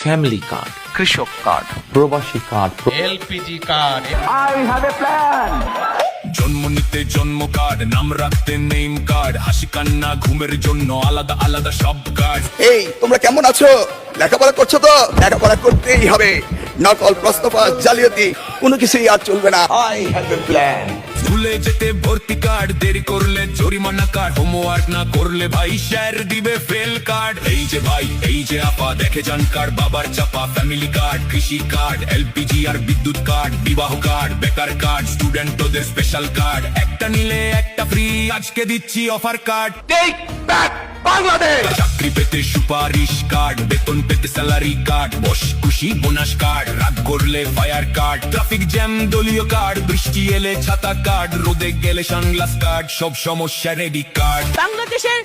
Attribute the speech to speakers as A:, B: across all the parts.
A: Family card,
B: কৃষক card,
A: প্রবাসী card,
C: LPG card.
D: জন্ম নিতে জন্ম কার্ড, নাম রাখতে নেম কার্ড, হাসি কান্না ঘুমের জন্য আলাদা আলাদা সব কার্ড।
E: এই তোমরা কেমন আছো? লেখাপড়া করছো তো? লেখাপড়া করতেই হবে। নকল প্রশ্নপত্র, জালিয়াতি কোনো কিছুই আর চলবে না। I have a plan.
D: ভুলে যেতে ভর্তি কার্ড, দেরি করলে জরিমানা কার্ড, হোমওয়ার্ক না করলে ভাই স্যার দিবে ফেল কার্ড। এই যে ভাই, এই যে আপা, দেখে যান কার্ড, বাবার চাপা, ফ্যামিলি কার্ড, কৃষি কার্ড, এলপিজি আর বিদ্যুৎ কার্ড, বিবাহ কার্ড, বেকার কার্ড, স্টুডেন্টদের স্পেশাল কার্ড, একটা নিলে একটা ফ্রি, আজকে দিচ্ছি offer card.
E: Take back Bangladesh.
D: চাকরি পেতে সুপারিশ কার্ড, বেতন পেতে স্যালারি কার্ড, বস খুশি বোনাস কার্ড, রাগ করলে ফায়ার কার্ড, ট্রাফিক জ্যাম দলীয় কার্ড, বৃষ্টি এলে ছাতা কার্ড, রোদে গেলে সানগ্লাস কার্ড, সব সমস্যা রেডি কার্ড।
F: বাংলাদেশের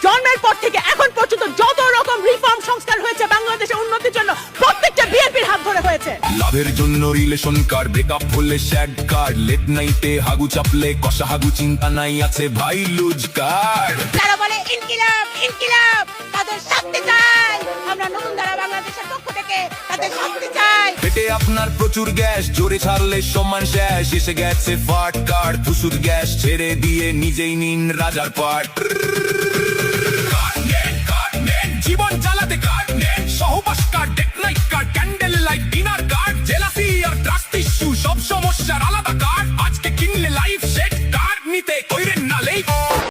F: জন্মের পর থেকে এখন পর্যন্ত যত রকম রিফর্ম সংস্কার হয়েছে বাংলাদেশের উন্নতির জন্য প্রত্যেকটা বিএনপির হাত ধরে হয়েছে।
D: লাভের জন্য রিলেশন কার্ড, ব্রেকআপ হলে শ্যাড কার্ড, লেট নাইটে হাগু চাপলে কষা হাগু, চিন্তা নাই আছে ভাই লুজ কার্ড।
F: যারা বলে ইনকিলাব ইনকিলাব, তাদের শাস্তি চাই। আমরা নতুন ধারা বাংলাদেশের পক্ষ থেকে তাদের শাস্তি চাই।
D: পেটে আপনার প্রচুর গ্যাস, জোরে ছাড়লে সমান শেষ, এসে গেছে ফাট কার্ড, ফুসুর গ্যাস ছেড়ে দিয়ে নিজেই নিন রাজার পাট। জীবন চালাতে কার্ড।